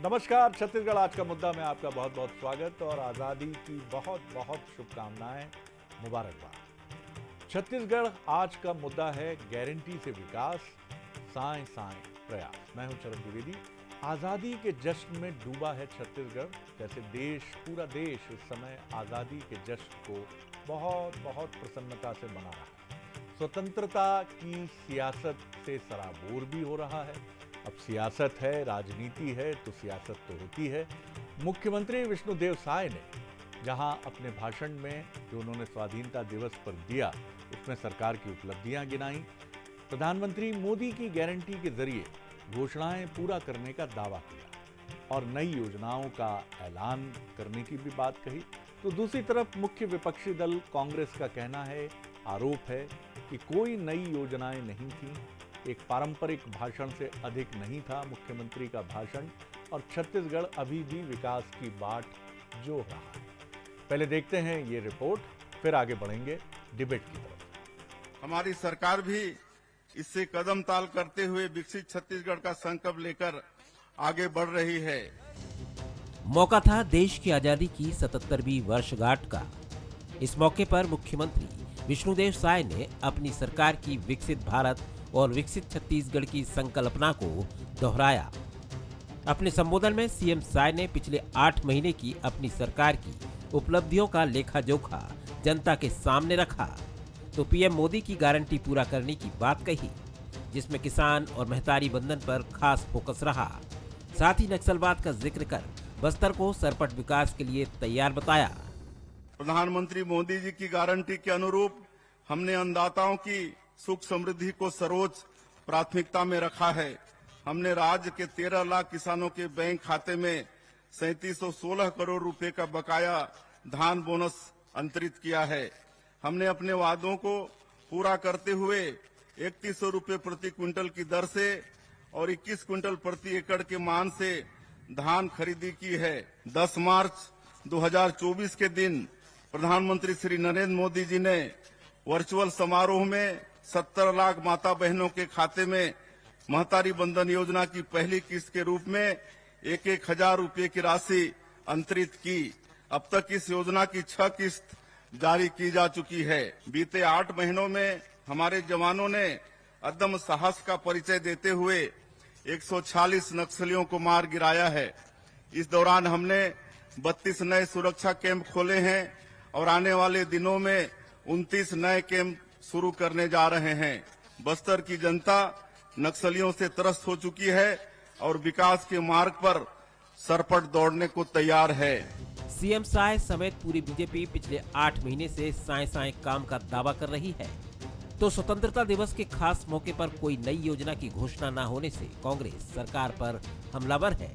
नमस्कार। छत्तीसगढ़ आज का मुद्दा में आपका बहुत बहुत स्वागत और आज़ादी की बहुत बहुत शुभकामनाएं, मुबारकबाद। छत्तीसगढ़ आज का मुद्दा है गारंटी से विकास, साएं साएं प्रयास। मैं हूं चरण द्विवेदी। आज़ादी के जश्न में डूबा है छत्तीसगढ़। जैसे पूरा देश इस समय आज़ादी के जश्न को बहुत बहुत प्रसन्नता से मना रहा है। स्वतंत्रता की सियासत से सराबोर भी हो रहा है। अब सियासत है, राजनीति है तो सियासत तो होती है। मुख्यमंत्री विष्णुदेव साय ने जहां अपने भाषण में जो उन्होंने स्वाधीनता दिवस पर दिया उसमें सरकार की उपलब्धियां गिनाई, प्रधानमंत्री मोदी की गारंटी के जरिए घोषणाएं पूरा करने का दावा किया और नई योजनाओं का ऐलान करने की भी बात कही, तो दूसरी तरफ मुख्य विपक्षी दल कांग्रेस का कहना है, आरोप है कि कोई नई योजनाएं नहीं थी। एक पारंपरिक भाषण से अधिक नहीं था मुख्यमंत्री का भाषण और छत्तीसगढ़ अभी भी विकास की बाट जोह रहा है। पहले देखते हैं ये रिपोर्ट, फिर आगे बढ़ेंगे डिबेट की तरफ। हमारी सरकार भी इससे कदम ताल करते हुए विकसित छत्तीसगढ़ का संकल्प लेकर आगे बढ़ रही है। मौका था देश की आजादी की 77वीं वर्षगांठ का। इस मौके पर मुख्यमंत्री विष्णुदेव साय ने अपनी सरकार की विकसित भारत और विकसित छत्तीसगढ़ की संकल्पना को दोहराया। अपने संबोधन में सीएम साय ने पिछले 8 महीने की अपनी सरकार की उपलब्धियों का लेखा जोखा जनता के सामने रखा, तो पीएम मोदी की गारंटी पूरा करने की बात कही, जिसमें किसान और महतारी बंधन पर खास फोकस रहा। साथ ही नक्सलवाद का जिक्र कर बस्तर को सरपट विकास के लिए तैयार बताया। प्रधानमंत्री मोदी जी की गारंटी के अनुरूप हमने अन्नदाताओं की सुख समृद्धि को सर्वोच्च प्राथमिकता में रखा है। हमने राज्य के 13 लाख किसानों के बैंक खाते में 3716 करोड़ रुपए का बकाया धान बोनस अंतरित किया है। हमने अपने वादों को पूरा करते हुए 3100 रुपए प्रति क्विंटल की दर से और 21 क्विंटल प्रति एकड़ के मान से धान खरीदी की है। 10 मार्च 2024 के दिन प्रधानमंत्री श्री नरेंद्र मोदी जी ने वर्चुअल समारोह में 70 लाख माता बहनों के खाते में महतारी बंधन योजना की पहली किस्त के रूप में 1,000 रुपए की राशि अंतरित की। अब तक इस योजना की 6 किस्त जारी की जा चुकी है। बीते 8 महीनों में हमारे जवानों ने अदम्य साहस का परिचय देते हुए 146 नक्सलियों को मार गिराया है। इस दौरान हमने 32 नए सुरक्षा कैंप खोले हैं और आने वाले दिनों में 29 नए कैंप शुरू करने जा रहे हैं। बस्तर की जनता नक्सलियों से त्रस्त हो चुकी है और विकास के मार्ग पर सरपट दौड़ने को तैयार है। सीएम साय समेत पूरी बीजेपी पिछले 8 महीने से साएं साएं काम का दावा कर रही है, तो स्वतंत्रता दिवस के खास मौके पर कोई नई योजना की घोषणा न होने से कांग्रेस सरकार पर हमलावर है।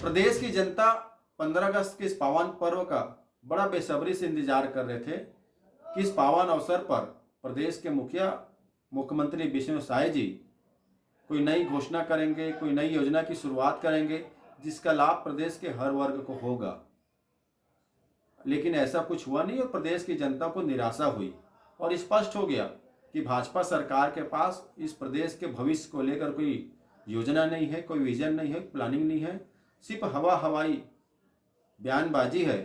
प्रदेश की जनता 15 अगस्त के इस पावन पर्व का बड़ा बेसब्री से इंतजार कर रहे थे कि इस पावन अवसर पर प्रदेश के मुख्यमंत्री विष्णु साय जी कोई नई घोषणा करेंगे, कोई नई योजना की शुरुआत करेंगे जिसका लाभ प्रदेश के हर वर्ग को होगा। लेकिन ऐसा कुछ हुआ नहीं और प्रदेश की जनता को निराशा हुई और स्पष्ट हो गया कि भाजपा सरकार के पास इस प्रदेश के भविष्य को लेकर कोई योजना नहीं है, कोई विजन नहीं है, प्लानिंग नहीं है, सिर्फ हवाई बयानबाजी है।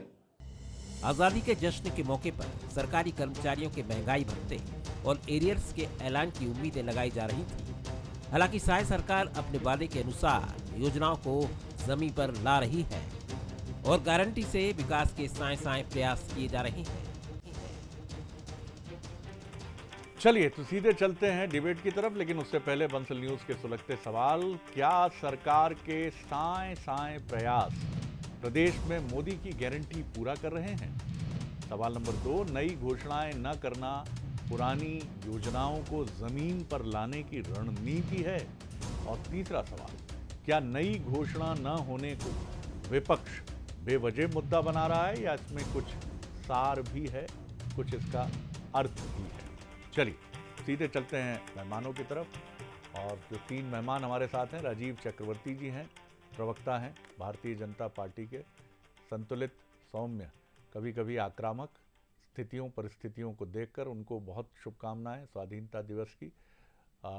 आजादी के जश्न के मौके पर सरकारी कर्मचारियों के महंगाई भत्ते और एरियर्स के ऐलान की उम्मीदें लगाई जा रही थी। हालांकि साय सरकार अपने वादे के अनुसार योजनाओं को जमीन पर ला रही है और गारंटी से विकास के साएं साएं प्रयास किए जा रहे हैं। चलिए तो सीधे चलते हैं डिबेट की तरफ, लेकिन उससे पहले बंसल न्यूज के सुलगते सवाल। क्या सरकार के साएं साएं प्रयास प्रदेश में मोदी की गारंटी पूरा कर रहे हैं? सवाल नंबर 2, नई घोषणाएं न करना पुरानी योजनाओं को जमीन पर लाने की रणनीति है? और तीसरा सवाल, क्या नई घोषणा न होने को विपक्ष बेवजह मुद्दा बना रहा है या इसमें कुछ सार भी है, कुछ इसका अर्थ भी है? चलिए सीधे चलते हैं मेहमानों की तरफ। और जो 3 मेहमान हमारे साथ हैं, राजीव चक्रवर्ती जी हैं, प्रवक्ता हैं भारतीय जनता पार्टी के, संतुलित, सौम्य, कभी कभी आक्रामक स्थितियों परिस्थितियों को देखकर उनको बहुत शुभकामनाएं स्वाधीनता दिवस की।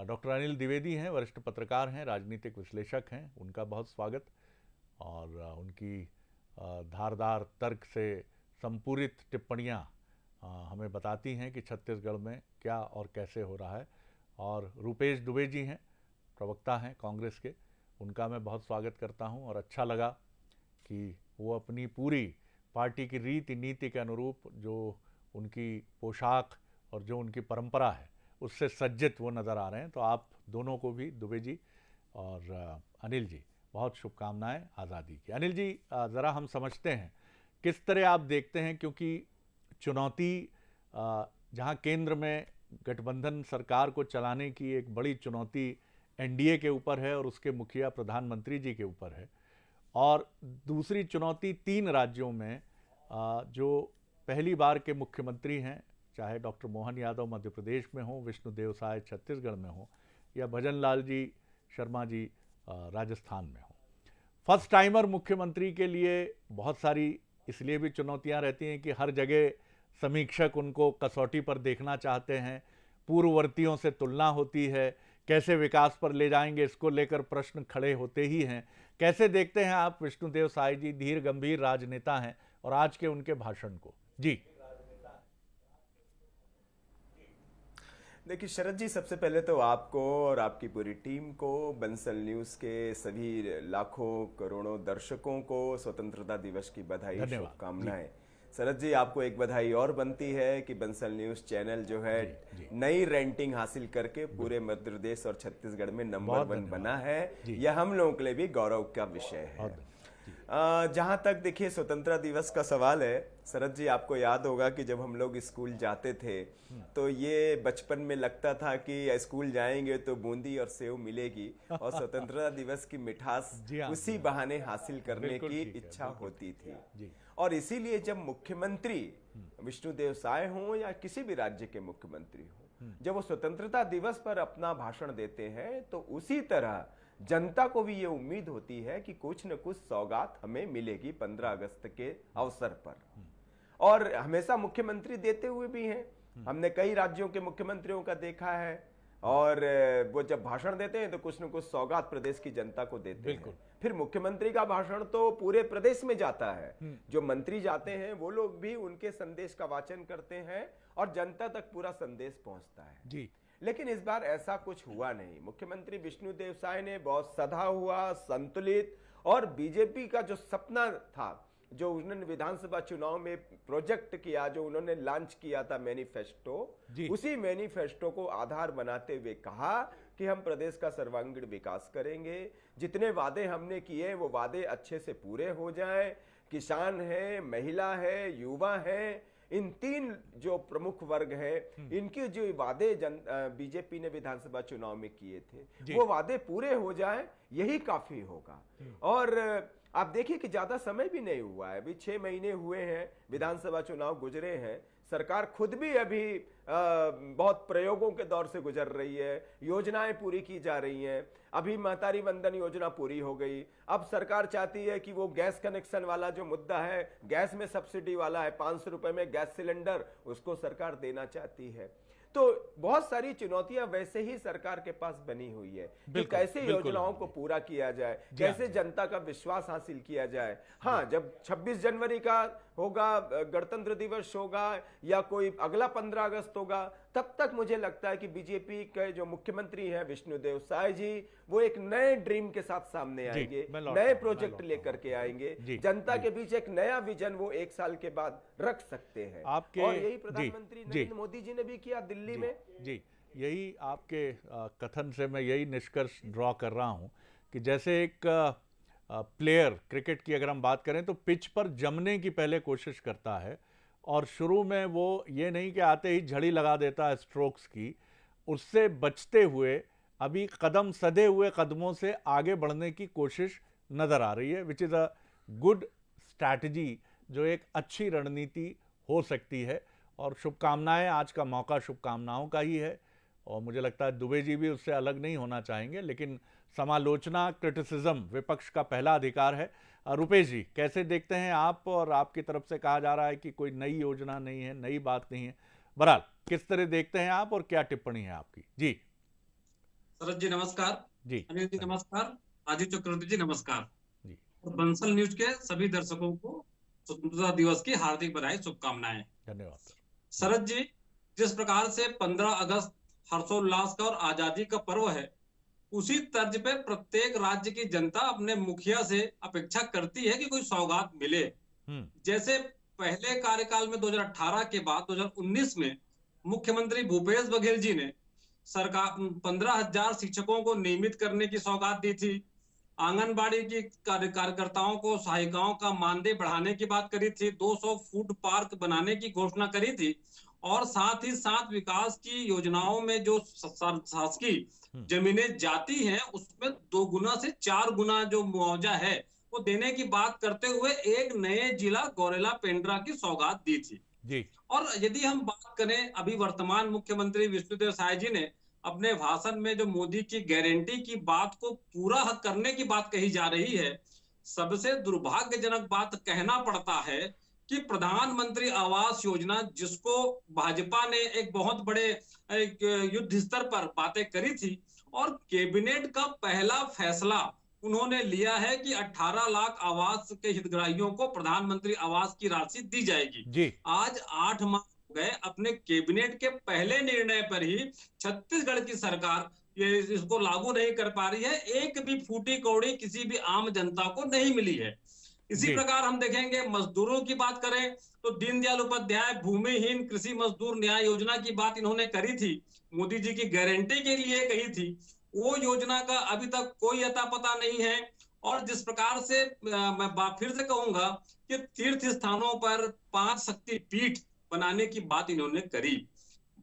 डॉक्टर अनिल द्विवेदी हैं, वरिष्ठ पत्रकार हैं, राजनीतिक विश्लेषक हैं, उनका बहुत स्वागत। और उनकी धारदार तर्क से संपूरित टिप्पणियाँ हमें बताती हैं कि छत्तीसगढ़ में क्या और कैसे हो रहा है। और रूपेश दुबे जी हैं, प्रवक्ता हैं कांग्रेस के, उनका मैं बहुत स्वागत करता हूं और अच्छा लगा कि वो अपनी पूरी पार्टी की रीति नीति के अनुरूप जो उनकी पोशाक और जो उनकी परंपरा है उससे सज्जित वो नज़र आ रहे हैं। तो आप दोनों को भी, दुबे जी और अनिल जी, बहुत शुभकामनाएं आज़ादी की। अनिल जी, ज़रा हम समझते हैं किस तरह आप देखते हैं, क्योंकि चुनौती जहां केंद्र में गठबंधन सरकार को चलाने की एक बड़ी चुनौती एनडीए के ऊपर है और उसके मुखिया प्रधानमंत्री जी के ऊपर है, और दूसरी चुनौती 3 राज्यों में जो पहली बार के मुख्यमंत्री हैं, चाहे डॉक्टर मोहन यादव मध्य प्रदेश में हो, विष्णुदेव साय छत्तीसगढ़ में हो, या भजन लाल जी शर्मा जी राजस्थान में हो। फर्स्ट टाइमर मुख्यमंत्री के लिए बहुत सारी इसलिए भी चुनौतियां रहती हैं कि हर जगह समीक्षक उनको कसौटी पर देखना चाहते हैं, पूर्ववर्तियों से तुलना होती है, कैसे विकास पर ले जाएंगे इसको लेकर प्रश्न खड़े होते ही हैं। कैसे देखते हैं आप विष्णुदेव साय जी, धीर गंभीर राजनेता हैं, और आज के उनके भाषण को? जी देखिए शरद जी, सबसे पहले तो आपको और आपकी पूरी टीम को, बंसल न्यूज़ के सभी लाखों करोड़ों दर्शकों को स्वतंत्रता दिवस की बधाई, शुभकामनाएं। शरद जी, आपको एक बधाई और बनती है कि बंसल न्यूज़ चैनल जो है नई रैंकिंग हासिल करके पूरे मध्य प्रदेश और छत्तीसगढ़ में नंबर 1 बना है। यह हम लोगों के लिए भी गौरव का विषय है। जहां तक देखिए स्वतंत्रता दिवस का सवाल है, शरद जी आपको याद होगा कि जब हम लोग स्कूल जाते थे तो ये बचपन में लगता था कि स्कूल जाएंगे तो बूंदी और सेव मिलेगी और स्वतंत्रता दिवस की मिठास उसी बहाने हासिल करने की इच्छा होती थी। और इसीलिए जब मुख्यमंत्री विष्णुदेव साय हों या किसी भी राज्य के मुख्यमंत्री हों, जब वो स्वतंत्रता दिवस पर अपना भाषण देते हैं तो उसी तरह जनता को भी ये उम्मीद होती है कि कुछ न कुछ सौगात हमें मिलेगी 15 अगस्त के अवसर पर। और हमेशा मुख्यमंत्री देते हुए भी हैं। हमने कई राज्यों के मुख्यमंत्रियों का देखा है, और वो जब भाषण देते हैं तो कुछ न कुछ सौगात प्रदेश की जनता को देते हैं। फिर मुख्यमंत्री का भाषण तो पूरे प्रदेश में जाता है, जो मंत्री जाते हैं वो लोग भी उनके संदेश का वाचन करते हैं और जनता तक पूरा संदेश पहुंचता है जी। लेकिन इस बार ऐसा कुछ हुआ नहीं। मुख्यमंत्री विष्णुदेव साय ने बहुत सधा हुआ, संतुलित और बीजेपी का जो सपना था, जो उन्होंने विधानसभा चुनाव में प्रोजेक्ट किया, जो उन्होंने लॉन्च किया था मैनिफेस्टो, उसी मैनिफेस्टो को आधार बनाते हुए कहा कि हम प्रदेश का सर्वांगीण विकास करेंगे। जितने वादे हमने किए वो वादे अच्छे से पूरे हो जाएं। किसान है, महिला है, युवा है, इन 3 जो प्रमुख वर्ग हैं, इनके जो वादे बीजेपी ने विधानसभा चुनाव में किए थे वो वादे पूरे हो जाएं, यही काफी होगा। और आप देखिए कि ज्यादा समय भी नहीं हुआ है, अभी 6 महीने हुए हैं, विधानसभा चुनाव गुजरे हैं। सरकार खुद भी अभी बहुत प्रयोगों के दौर से गुजर रही है, योजनाएं पूरी की जा रही हैं। अभी महतारी वंदन योजना पूरी हो गई। अब सरकार चाहती है कि वो गैस कनेक्शन वाला जो मुद्दा है, गैस में सब्सिडी वाला है, 500 रुपए में गैस सिलेंडर, उसको सरकार देना चाहती है। तो बहुत सारी चुनौतियां वैसे ही सरकार के पास बनी हुई है कि कैसे योजनाओं को पूरा किया जाए, कैसे जनता का विश्वास हासिल किया जाए। हाँ, जब 26 जनवरी का होगा, गणतंत्र दिवस होगा या कोई अगला 15 अगस्त होगा, तब तक मुझे लगता है कि बीजेपी के जो मुख्यमंत्री हैं विष्णुदेव साय जी, वो एक नए ड्रीम के साथ सामने आएंगे, नए प्रोजेक्ट लेकर के आएंगे, जनता के बीच एक नया विजन वो 1 साल के बाद रख सकते हैं। और यही प्रधानमंत्री नरेंद्र मोदी जी ने भी किया दिल्ली में। जी, यही आपके कथन से मैं यही निष्कर्ष ड्रॉ कर रहा हूं कि जैसे एक प्लेयर, क्रिकेट की अगर हम बात करें तो पिच पर जमने की पहले कोशिश करता है, और शुरू में वो ये नहीं कि आते ही झड़ी लगा देता है स्ट्रोक्स की, उससे बचते हुए अभी कदम सधे हुए कदमों से आगे बढ़ने की कोशिश नज़र आ रही है, which is a good strategy, जो एक अच्छी रणनीति हो सकती है। और शुभकामनाएं, आज का मौका शुभकामनाओं का ही है, और मुझे लगता है दुबे जी भी उससे अलग नहीं होना चाहेंगे। लेकिन समालोचना, क्रिटिसिज्म विपक्ष का पहला अधिकार है। रुपेश जी, कैसे देखते हैं आप? और आपकी तरफ से कहा जा रहा है कि कोई नई योजना नहीं है, नई बात नहीं है, बहरहाल किस तरह देखते हैं आप और क्या टिप्पणी है आपकी? जी शरद जी नमस्कार। जी अनिल जी नमस्कार। राजीव चक्रवर्ती जी नमस्कार। जी। और बंसल न्यूज के सभी दर्शकों को स्वतंत्रता दिवस की हार्दिक बधाई, शुभकामनाएं। धन्यवाद सर। शरद जी, जिस प्रकार से 15 अगस्त हर्षोल्लास का और आजादी का पर्व है, उसी तर्ज पे प्रत्येक राज्य की जनता अपने मुखिया से अपेक्षा करती है कि कोई सौगात मिले। जैसे पहले कार्यकाल में 2018 के बाद 2019 में मुख्यमंत्री भूपेश बघेल जी ने सरकार 15,000 शिक्षकों को नियमित करने की सौगात दी थी। आंगनबाड़ी की कार्यकर्ताओं को, सहायिकाओं का मानदेय बढ़ाने की बात करी थी। 200 फूड पार्क बनाने की घोषणा करी थी और साथ ही साथ विकास की योजनाओं में जो शासकीय जमीनें जाती हैं उसमें 2 गुना से 4 गुना जो मुआवजा है वो देने की बात करते हुए एक नए जिला गौरेला पेंड्रा की सौगात दी थी जी। और यदि हम बात करें, अभी वर्तमान मुख्यमंत्री विष्णुदेव साय जी ने अपने भाषण में जो मोदी की गारंटी की बात को पूरा करने की बात कही जा रही है, सबसे दुर्भाग्यजनक बात कहना पड़ता है कि प्रधानमंत्री आवास योजना, जिसको भाजपा ने एक बहुत बड़े युद्ध स्तर पर बातें करी थी और कैबिनेट का पहला फैसला उन्होंने लिया है कि 18 लाख आवास के हितग्राहियों को प्रधानमंत्री आवास की राशि दी जाएगी जी। आज 8 माह हो गए, अपने कैबिनेट के पहले निर्णय पर ही छत्तीसगढ़ की सरकार ये इसको लागू नहीं कर पा रही है। एक भी फूटी कौड़ी किसी भी आम जनता को नहीं मिली है। इसी प्रकार हम देखेंगे, मजदूरों की बात करें तो दीनदयाल उपाध्याय भूमिहीन कृषि मजदूर न्याय योजना की बात इन्होंने करी थी, मोदी जी की गारंटी के लिए कही थी। वो योजना का अभी तक कोई अता पता नहीं है। और जिस प्रकार से मैं फिर से कहूंगा कि तीर्थ स्थानों पर 5 शक्ति पीठ बनाने की बात इन्होंने करी,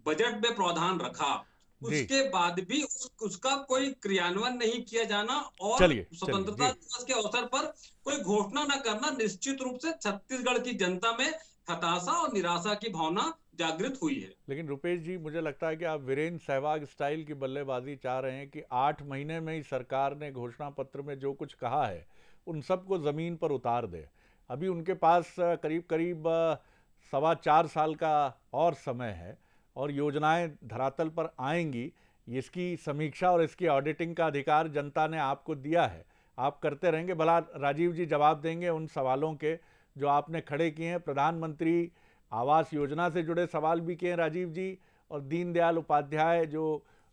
बजट में प्रावधान रखा, उसके बाद भी उसका कोई क्रियान्वयन नहीं किया जाना और स्वतंत्रता दिवस के अवसर पर कोई घोषणा न करना, निश्चित रूप से छत्तीसगढ़ की जनता में हताशा और निराशा की भावना जागृत हुई है। लेकिन रुपेश जी, मुझे लगता है कि आप वीरेंद्र सहवाग स्टाइल की बल्लेबाजी चाह रहे हैं कि 8 महीने में ही सरकार ने घोषणा पत्र में जो कुछ कहा है उन सबको ज़मीन पर उतार दे। अभी उनके पास करीब करीब 4.25 साल का और समय है और योजनाएं धरातल पर आएंगी। इसकी समीक्षा और इसकी ऑडिटिंग का अधिकार जनता ने आपको दिया है, आप करते रहेंगे। भला राजीव जी जवाब देंगे उन सवालों के जो आपने खड़े किए हैं। प्रधानमंत्री आवास योजना से जुड़े सवाल भी किए हैं राजीव जी, और दीनदयाल उपाध्याय जो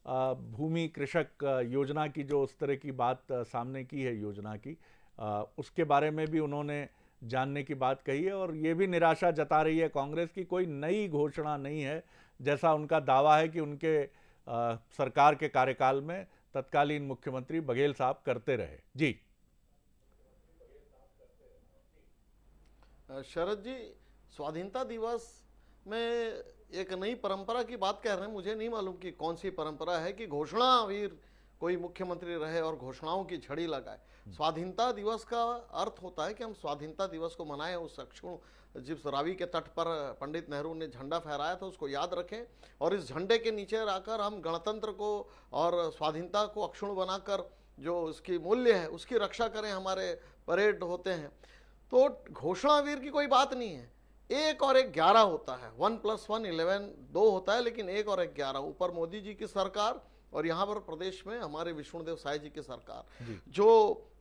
भूमि कृषक योजना की जो उस तरह की बात सामने की है योजना की, उसके बारे में भी उन्होंने जानने की बात कही है। और ये भी निराशा जता रही है कांग्रेस की कोई नई घोषणा नहीं है, जैसा उनका दावा है कि उनके सरकार के कार्यकाल में तत्कालीन मुख्यमंत्री बघेल साहब करते रहे। जी शरद जी, स्वाधीनता दिवस में एक नई परंपरा की बात कह रहे हैं। मुझे नहीं मालूम कि कौन सी परंपरा है कि घोषणावीर कोई मुख्यमंत्री रहे और घोषणाओं की झड़ी लगाए। स्वाधीनता दिवस का अर्थ होता है कि हम स्वाधीनता दिवस को मनाएं, उस अक्षुण जिस रावी के तट पर पंडित नेहरू ने झंडा फहराया था उसको याद रखें और इस झंडे के नीचे रहकर हम गणतंत्र को और स्वाधीनता को अक्षुण बनाकर जो उसकी मूल्य है उसकी रक्षा करें। हमारे परेड होते हैं तो घोषणावीर की कोई बात नहीं है। 1 और 1 11 होता है, 1 + 1 11 2 होता है, लेकिन 1 और 1 11। ऊपर मोदी जी की सरकार और यहाँ पर प्रदेश में हमारे विष्णुदेव साय जी की सरकार, जो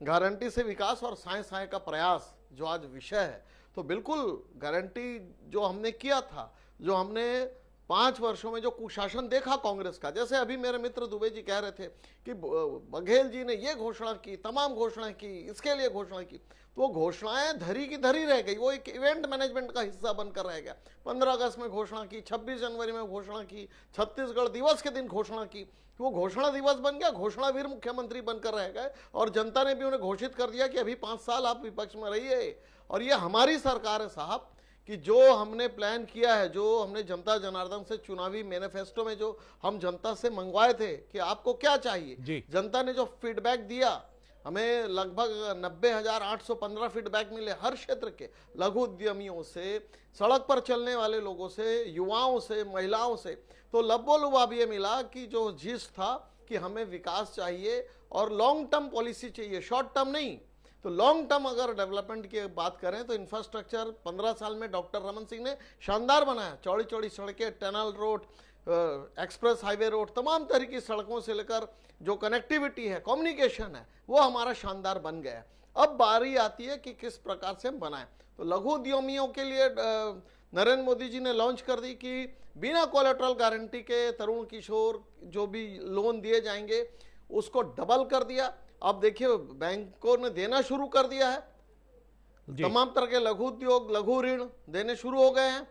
गारंटी से विकास और साय साय का प्रयास जो आज विषय है, तो बिल्कुल गारंटी जो हमने किया था, जो हमने 5 वर्षों में जो कुशासन देखा कांग्रेस का, जैसे अभी मेरे मित्र दुबे जी कह रहे थे कि बघेल जी ने ये घोषणा की, तमाम घोषणाएं की, इसके लिए घोषणा की, तो वो घोषणाएं धरी की धरी रह गई, वो एक इवेंट मैनेजमेंट का हिस्सा बनकर रह गया। 15 अगस्त में घोषणा की, 26 जनवरी में घोषणा की, छत्तीसगढ़ दिवस के दिन घोषणा की, वो घोषणा दिवस बन गया, घोषणावीर मुख्यमंत्री बनकर रह गए और जनता ने भी उन्हें घोषित कर दिया कि अभी 5 साल आप विपक्ष में रहिए और ये हमारी सरकार है साहब, कि जो हमने प्लान किया है, जो हमने जनता जनार्दन से चुनावी मैनिफेस्टो में जो हम जनता से मंगवाए थे कि आपको क्या चाहिए, जनता ने जो फीडबैक दिया, हमें लगभग 90,815 फीडबैक मिले हर क्षेत्र के लघु उद्यमियों से, सड़क पर चलने वाले लोगों से, युवाओं से, महिलाओं से। तो लब्बो-लुबाब ये मिला कि जो जिस था कि हमें विकास चाहिए और लॉन्ग टर्म पॉलिसी चाहिए, शॉर्ट टर्म नहीं। तो लॉन्ग टर्म अगर डेवलपमेंट की बात करें तो इंफ्रास्ट्रक्चर 15 साल में डॉक्टर रमन सिंह ने शानदार बनाया। चौड़ी चौड़ी सड़कें, tunnel road, express highway road, तमाम तरह की सड़कों से लेकर जो कनेक्टिविटी है, कम्युनिकेशन है, वो हमारा शानदार बन गया। अब बारी आती है कि किस प्रकार से हम बनाएं। तो लघु उद्यमियों के लिए नरेंद्र मोदी जी ने लॉन्च कर दी कि बिना कोलेटरल गारंटी के तरुण किशोर जो भी लोन दिए जाएंगे उसको डबल कर दिया। अब देखिए बैंकों ने देना शुरू कर दिया है, तमाम तरह के लघु उद्योग लघु ऋण देने शुरू हो गए हैं।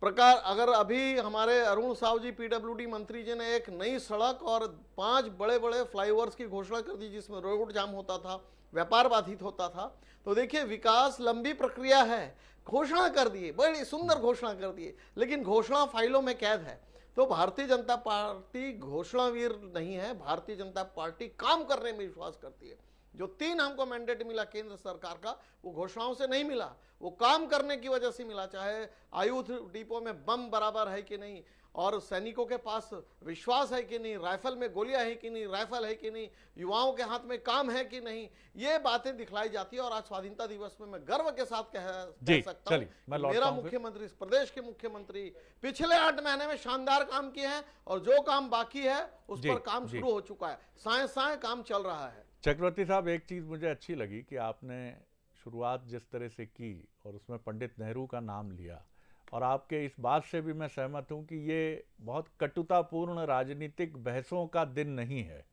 प्रकार अगर अभी हमारे अरुण साव जी पीडब्ल्यूडी मंत्री जी ने एक नई सड़क और 5 बड़े बड़े फ्लाईओवर्स की घोषणा कर दी जिसमें रोड जाम होता था, व्यापार बाधित होता था। तो देखिए विकास लंबी प्रक्रिया है, घोषणा कर दिए, बड़ी सुंदर घोषणा कर दिए, लेकिन घोषणा फाइलों में कैद है। तो भारतीय जनता पार्टी घोषणावीर नहीं है, भारतीय जनता पार्टी काम करने में विश्वास करती है। जो 3 हमको मैंडेट मिला केंद्र सरकार का, वो घोषणाओं से नहीं मिला, वो काम करने की वजह से मिला। चाहे आयुध डिपो में बम बराबर है कि नहीं, और सैनिकों के पास विश्वास है कि नहीं, राइफल में गोलियां है कि नहीं, राइफल है कि नहीं, युवाओं के हाथ में काम है कि नहीं, ये बातें दिखलाई जाती है। और आज स्वाधीनता दिवस में मैं गर्व के साथ कह सकता हूं मेरा मुख्यमंत्री, इस प्रदेश के मुख्यमंत्री पिछले 8 महीने में शानदार काम किए हैं, और जो काम बाकी है उस पर काम शुरू हो चुका है, साए काम चल रहा है। चक्रवर्ती साहब, एक चीज मुझे अच्छी लगी कि आपने शुरुआत जिस तरह से की और उसमें पंडित नेहरू का नाम लिया, और आपके इस बात से भी मैं सहमत हूं कि ये बहुत कटुतापूर्ण राजनीतिक बहसों का दिन नहीं है।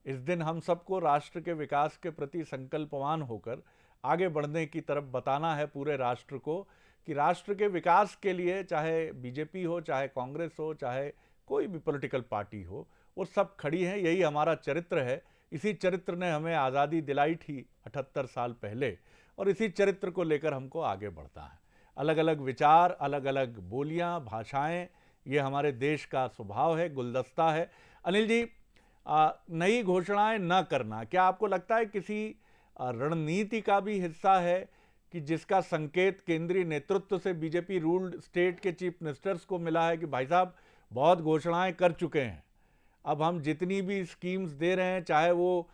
इस दिन हम सबको राष्ट्र के विकास के प्रति संकल्पवान होकर आगे बढ़ने की तरफ बताना है पूरे राष्ट्र को कि राष्ट्र के विकास के लिए चाहे बीजेपी हो, चाहे कांग्रेस हो, चाहे कोई भी पॉलिटिकल पार्टी हो, वो सब खड़ी हैं। यही हमारा चरित्र है। इसी चरित्र ने हमें आज़ादी दिलाई थी 78 साल पहले, और इसी चरित्र को लेकर हमको आगे बढ़ना है। अलग अलग विचार, अलग अलग बोलियां, भाषाएं, ये हमारे देश का स्वभाव है, गुलदस्ता है। अनिल जी, नई घोषणाएं न करना क्या आपको लगता है किसी रणनीति का भी हिस्सा है कि जिसका संकेत केंद्रीय नेतृत्व से बीजेपी रूल्ड स्टेट के चीफ मिनिस्टर्स को मिला है कि भाई साहब बहुत घोषणाएं कर चुके हैं, अब हम जितनी भी स्कीम्स दे रहे हैं, चाहे वो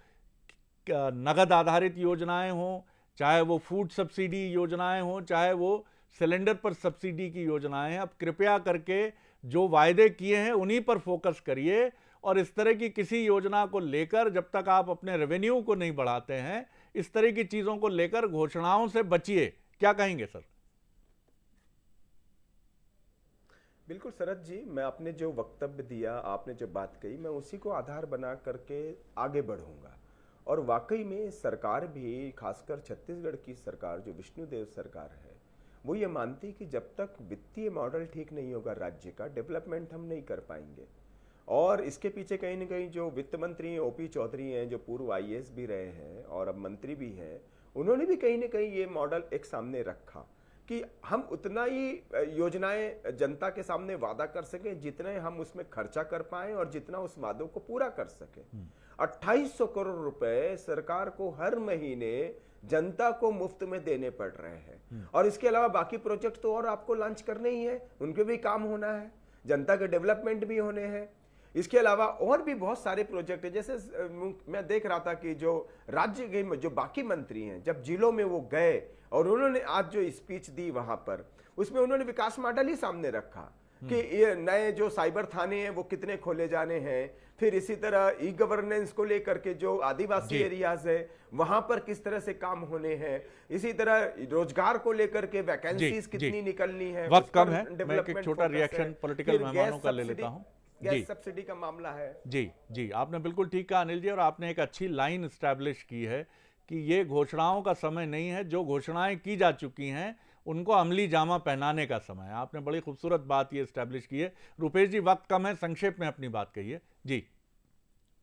नगद आधारित योजनाएं हों, चाहे वो फूड सब्सिडी योजनाएं हों, चाहे वो सिलेंडर पर सब्सिडी की योजनाएं हैं, अब कृपया करके जो वायदे किए हैं उन्हीं पर फोकस करिए, और इस तरह की किसी योजना को लेकर जब तक आप अपने रेवेन्यू को नहीं बढ़ाते हैं, इस तरह की चीजों को लेकर घोषणाओं से बचिए। क्या कहेंगे सर? बिल्कुल शरद जी, मैं आपने जो वक्तव्य दिया, आपने जो बात कही, मैं उसी को आधार बना करके आगे बढ़ूंगा। और वाकई में सरकार भी, खासकर छत्तीसगढ़ की सरकार जो विष्णुदेव सरकार है, वो ये मानती कि जब तक वित्तीय मॉडल ठीक नहीं होगा राज्य का, डेवलपमेंट हम नहीं कर पाएंगे। और इसके पीछे कहीं ना कहीं जो वित्त मंत्री ओपी चौधरी हैं, जो पूर्व आईएएस भी रहे हैं और अब मंत्री भी हैं, उन्होंने भी कहीं ना कहीं ये मॉडल एक सामने रखा कि हम उतना ही योजनाएं जनता के सामने वादा कर सकें जितने हम उसमें खर्चा कर पाएं और जितना उस वादों को पूरा कर सकें। 2800 करोड़ रुपए सरकार को हर महीने जनता को मुफ्त में देने पड़ रहे हैं, और इसके अलावा बाकी प्रोजेक्ट तो और आपको लॉन्च करने ही है, उनके भी काम होना है, जनता के डेवलपमेंट भी होने हैं। इसके अलावा और भी बहुत सारे प्रोजेक्ट है। जैसे मैं देख रहा था कि जो राज्य के जो बाकी मंत्री हैं, जब जिलों में वो गए और उन्होंने आज जो स्पीच दी वहां पर, उसमें उन्होंने विकास मॉडल ही सामने रखा कि ये नए जो साइबर थाने हैं वो कितने खोले जाने हैं, फिर इसी तरह ई गवर्नेंस को लेकर के जो आदिवासी एरियाज है वहां पर किस तरह से काम होने हैं, इसी तरह रोजगार को लेकर के वैकेंसीज कितनी निकलनी है। वक्त कम है, मैं एक छोटा रिएक्शन पॉलिटिकल मेहमानों का ले लेता हूं। गैस सब्सिडी का मामला है। जी, आपने बिल्कुल ठीक कहा अनिल जी, और आपने एक अच्छी लाइन एस्टैब्लिश की है कि ये घोषणाओं का समय नहीं है, जो घोषणाएं की जा चुकी हैं उनको अमली जामा पहनाने का समय है। आपने बड़ी खूबसूरत बात ये एस्टैब्लिश की है। रुपेश जी, वक्त कम है, संक्षेप में अपनी बात कहिए। जी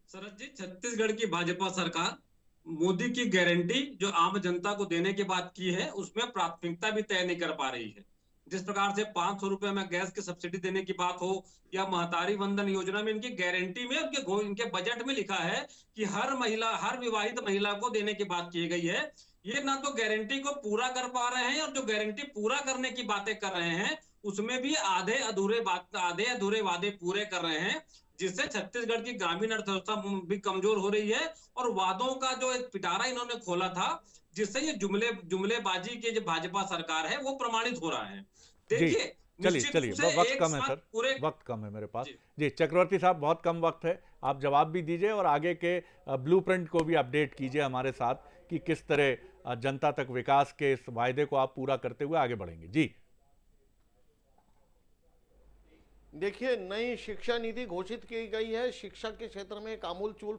शरद जी, छत्तीसगढ़ की भाजपा सरकार मोदी की गारंटी जो आम जनता को देने की बात की है, उसमें प्राथमिकता भी तय नहीं कर पा रही है। जिस प्रकार से 500 रुपए में गैस की सब्सिडी देने की बात हो, या महतारी वंदन योजना में इनकी गारंटी में इनके बजट में लिखा है कि हर विवाहित महिला को देने की बात की गई है। ये ना तो गारंटी को पूरा कर पा रहे हैं, और जो गारंटी पूरा करने की बातें कर रहे हैं उसमें भी आधे अधूरे वादे पूरे कर रहे हैं, जिससे छत्तीसगढ़ की ग्रामीण अर्थव्यवस्था भी कमजोर हो रही है। और वादों का जो एक पिटारा इन्होंने खोला था, जिससे ये जुमलेबाजी की जो भाजपा सरकार है वो प्रमाणित हो रहा है। देखिए, चलिए वक्त कम है सर, वक्त कम है मेरे पास। जी चक्रवर्ती साहब, बहुत कम वक्त है, आप जवाब भी दीजिए और आगे के ब्लूप्रिंट को भी अपडेट कीजिए हमारे साथ कि किस तरह जनता तक विकास के इस वायदे को आप पूरा करते हुए आगे बढ़ेंगे? जी देखिए, नई शिक्षा नीति घोषित की गई है। शिक्षा के क्षेत्र में एक आमूलचूल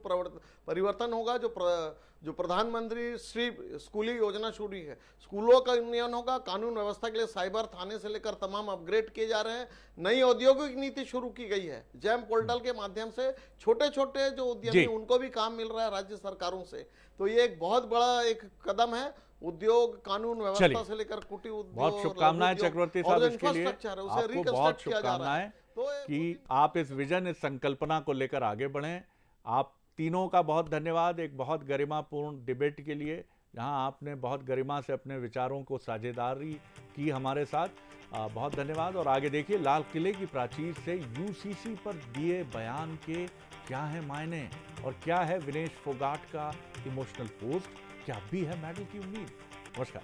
परिवर्तन होगा। जो प्रधानमंत्री श्री स्कूली योजना शुरू है, स्कूलों का उन्नयन होगा। कानून व्यवस्था के लिए साइबर थाने से लेकर तमाम अपग्रेड किए जा रहे हैं। नई औद्योगिक नीति शुरू की गई है। जैम पोर्टल के माध्यम से छोटे छोटे जो उद्यमी उनको भी काम मिल रहा है राज्य सरकारों से। तो ये एक बहुत बड़ा एक कदम है। उद्योग, कानून व्यवस्था से लेकर कुटीर उद्योग, बहुत शुभकामनाएं चक्रवर्ती साहब इसके लिए। आपको बहुत शुभकामनाएं कि आप इस विजन, इस संकल्पना को लेकर आगे बढ़ें। आप तीनों का बहुत धन्यवाद एक बहुत गरिमापूर्ण डिबेट के लिए, जहां आपने बहुत गरिमा से अपने विचारों को साझेदारी की हमारे साथ। बहुत धन्यवाद। और आगे देखिए, लाल किले की प्राचीर से यूसीसी पर दिए बयान के क्या है मायने और क्या है विनेश फोगाट का इमोशनल पोस्ट, क्या भी है मेडल की उम्मीद। नमस्कार।